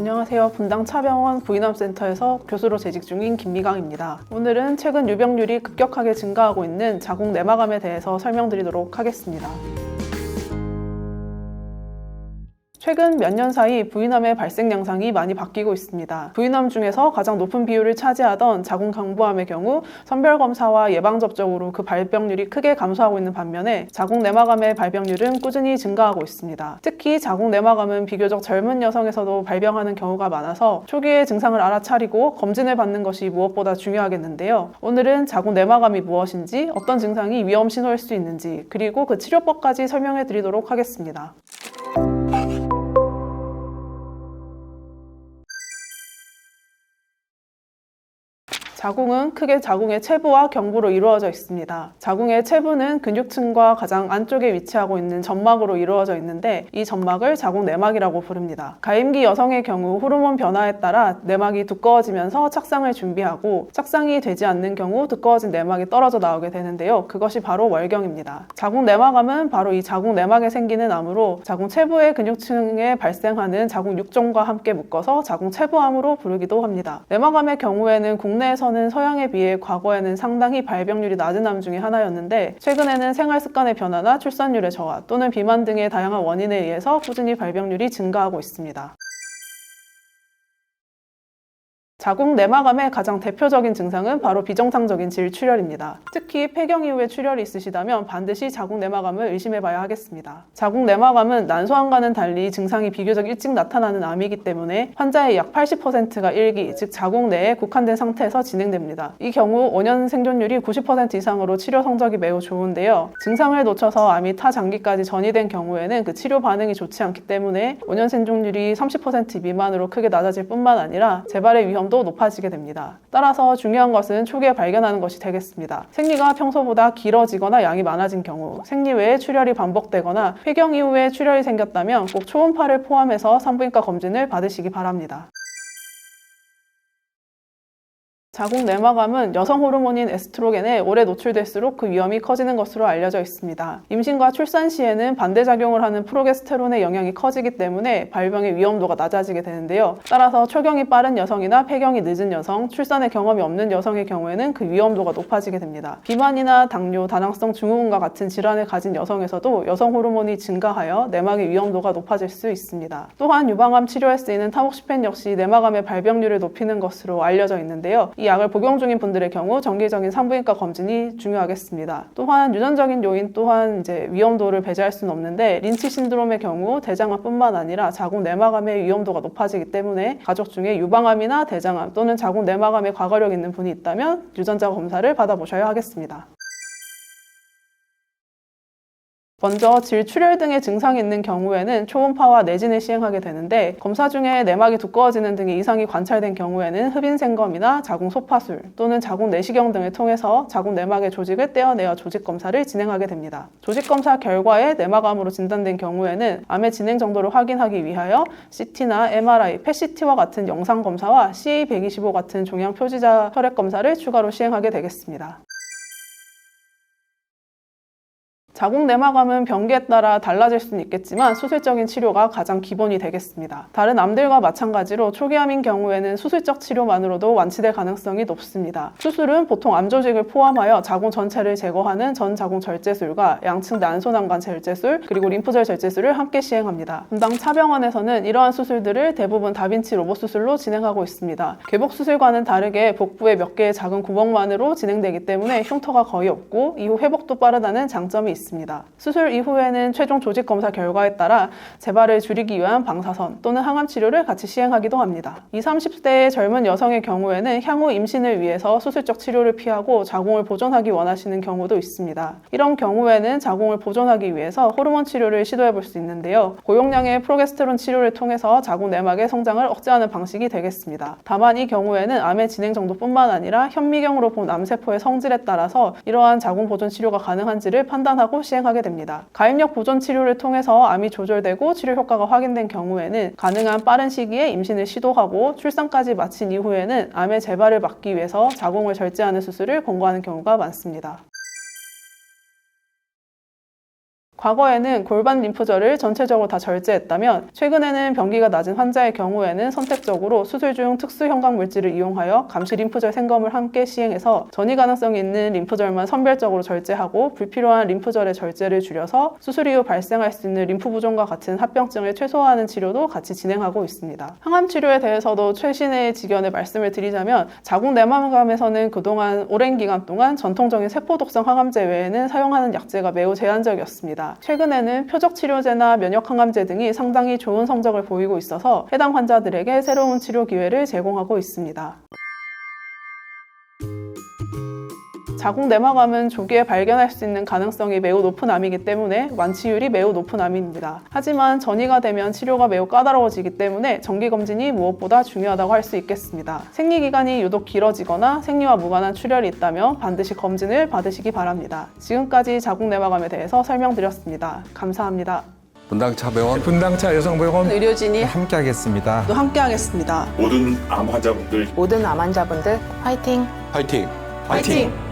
안녕하세요. 분당 차병원 부인암센터에서 교수로 재직 중인 김미강입니다. 오늘은 최근 유병률이 급격하게 증가하고 있는 자궁 내막암에 대해서 설명드리도록 하겠습니다. 최근 몇 년 사이 부인암의 발생 양상이 많이 바뀌고 있습니다. 부인암 중에서 가장 높은 비율을 차지하던 자궁 경부암의 경우 선별검사와 예방접종으로 그 발병률이 크게 감소하고 있는 반면에 자궁 내막암의 발병률은 꾸준히 증가하고 있습니다. 특히 자궁 내막암은 비교적 젊은 여성에서도 발병하는 경우가 많아서 초기에 증상을 알아차리고 검진을 받는 것이 무엇보다 중요하겠는데요. 오늘은 자궁 내막암이 무엇인지, 어떤 증상이 위험 신호일 수 있는지, 그리고 그 치료법까지 설명해 드리도록 하겠습니다. 자궁은 크게 자궁의 체부와 경부로 이루어져 있습니다. 자궁의 체부는 근육층과 가장 안쪽에 위치하고 있는 점막으로 이루어져 있는데 이 점막을 자궁 내막이라고 부릅니다. 가임기 여성의 경우 호르몬 변화에 따라 내막이 두꺼워지면서 착상을 준비하고 착상이 되지 않는 경우 두꺼워진 내막이 떨어져 나오게 되는데요. 그것이 바로 월경입니다. 자궁 내막암은 바로 이 자궁 내막에 생기는 암으로 자궁 체부의 근육층에 발생하는 자궁 육종과 함께 묶어서 자궁 체부암으로 부르기도 합니다. 내막암의 경우에는 국내에서는 서양에 비해 과거에는 상당히 발병률이 낮은 암 중에 하나였는데 최근에는 생활습관의 변화나 출산율의 저하 또는 비만 등의 다양한 원인에 의해서 꾸준히 발병률이 증가하고 있습니다. 자궁 내막암의 가장 대표적인 증상은 바로 비정상적인 질출혈입니다. 특히 폐경 이후에 출혈이 있으시다면 반드시 자궁 내막암을 의심해 봐야 하겠습니다. 자궁 내막암은 난소암과는 달리 증상이 비교적 일찍 나타나는 암이기 때문에 환자의 약 80%가 일기, 즉 자궁 내에 국한된 상태에서 진행됩니다. 이 경우 5년 생존율이 90% 이상으로 치료 성적이 매우 좋은데요. 증상을 놓쳐서 암이 타 장기까지 전이된 경우에는 그 치료 반응이 좋지 않기 때문에 5년 생존율이 30% 미만으로 크게 낮아질 뿐만 아니라 재발의 위험도 높아지게 됩니다. 따라서 중요한 것은 초기에 발견하는 것이 되겠습니다. 생리가 평소보다 길어지거나 양이 많아진 경우, 생리 외에 출혈이 반복되거나 폐경 이후에 출혈이 생겼다면 꼭 초음파를 포함해서 산부인과 검진을 받으시기 바랍니다. 자궁 내막암은 여성 호르몬인 에스트로겐에 오래 노출될수록 그 위험이 커지는 것으로 알려져 있습니다. 임신과 출산 시에는 반대작용을 하는 프로게스테론의 영향이 커지기 때문에 발병의 위험도가 낮아지게 되는데요. 따라서 초경이 빠른 여성이나 폐경이 늦은 여성, 출산의 경험이 없는 여성의 경우에는 그 위험도가 높아지게 됩니다. 비만이나 당뇨, 다낭성 증후군과 같은 질환을 가진 여성에서도 여성 호르몬이 증가하여 내막의 위험도가 높아질 수 있습니다. 또한 유방암 치료에 쓰이는 타목시펜 역시 내막암의 발병률을 높이는 것으로 알려져 있는데요. 이 약을 복용 중인 분들의 경우 정기적인 산부인과 검진이 중요하겠습니다. 또한 유전적인 요인 또한 위험도를 배제할 수는 없는데 린치 신드롬의 경우 대장암뿐만 아니라 자궁 내막암의 위험도가 높아지기 때문에 가족 중에 유방암이나 대장암 또는 자궁 내막암에 과거력 있는 분이 있다면 유전자 검사를 받아보셔야 하겠습니다. 먼저 질출혈 등의 증상이 있는 경우에는 초음파와 내진을 시행하게 되는데 검사 중에 내막이 두꺼워지는 등의 이상이 관찰된 경우에는 흡인생검이나 자궁 소파술 또는 자궁 내시경 등을 통해서 자궁 내막의 조직을 떼어내어 조직검사를 진행하게 됩니다. 조직검사 결과에 내막암으로 진단된 경우에는 암의 진행 정도를 확인하기 위하여 CT나 MRI, PET-CT와 같은 영상검사와 CA125 같은 종양 표지자 혈액검사를 추가로 시행하게 되겠습니다. 자궁 내막암은 병기에 따라 달라질 수는 있겠지만 수술적인 치료가 가장 기본이 되겠습니다. 다른 암들과 마찬가지로 초기암인 경우에는 수술적 치료만으로도 완치될 가능성이 높습니다. 수술은 보통 암 조직을 포함하여 자궁 전체를 제거하는 전자궁 절제술과 양측 난소난관 절제술 그리고 림프절 절제술을 함께 시행합니다. 분당 차병원에서는 이러한 수술들을 대부분 다빈치 로봇 수술로 진행하고 있습니다. 개복 수술과는 다르게 복부에 몇 개의 작은 구멍만으로 진행되기 때문에 흉터가 거의 없고 이후 회복도 빠르다는 장점이 있습니다. 수술 이후에는 최종 조직 검사 결과에 따라 재발을 줄이기 위한 방사선 또는 항암 치료를 같이 시행하기도 합니다. 20, 30대의 젊은 여성의 경우에는 향후 임신을 위해서 수술적 치료를 피하고 자궁을 보존하기 원하시는 경우도 있습니다. 이런 경우에는 자궁을 보존하기 위해서 호르몬 치료를 시도해 볼 수 있는데요. 고용량의 프로게스테론 치료를 통해서 자궁 내막의 성장을 억제하는 방식이 되겠습니다. 다만 이 경우에는 암의 진행 정도뿐만 아니라 현미경으로 본 암세포의 성질에 따라서 이러한 자궁 보존 치료가 가능한지를 판단하고 시행하게 됩니다. 가입력 보존 치료를 통해서 암이 조절되고 치료 효과가 확인된 경우에는 가능한 빠른 시기에 임신을 시도하고 출산까지 마친 이후에는 암의 재발을 막기 위해서 자궁을 절제하는 수술을 권고하는 경우가 많습니다. 과거에는 골반 림프절을 전체적으로 다 절제했다면 최근에는 병기가 낮은 환자의 경우에는 선택적으로 수술 중 특수 형광 물질을 이용하여 감시 림프절 생검을 함께 시행해서 전이 가능성이 있는 림프절만 선별적으로 절제하고 불필요한 림프절의 절제를 줄여서 수술 이후 발생할 수 있는 림프 부종과 같은 합병증을 최소화하는 치료도 같이 진행하고 있습니다. 항암 치료에 대해서도 최신의 지견을 말씀을 드리자면 자궁 내막암에서는 그동안 오랜 기간 동안 전통적인 세포독성 항암제 외에는 사용하는 약제가 매우 제한적이었습니다. 최근에는 표적 치료제나 면역 항암제 등이 상당히 좋은 성적을 보이고 있어서 해당 환자들에게 새로운 치료 기회를 제공하고 있습니다. 자궁 내막암은 조기에 발견할 수 있는 가능성이 매우 높은 암이기 때문에 완치율이 매우 높은 암입니다. 하지만 전이가 되면 치료가 매우 까다로워지기 때문에 정기검진이 무엇보다 중요하다고 할 수 있겠습니다. 생리기간이 유독 길어지거나 생리와 무관한 출혈이 있다면 반드시 검진을 받으시기 바랍니다. 지금까지 자궁 내막암에 대해서 설명드렸습니다. 감사합니다. 분당차 병원 분당차 여성병원 의료진이 함께하겠습니다. 또 함께하겠습니다. 모든 암 환자분들 모든 암 환자분들 화이팅! 화이팅! 화이팅!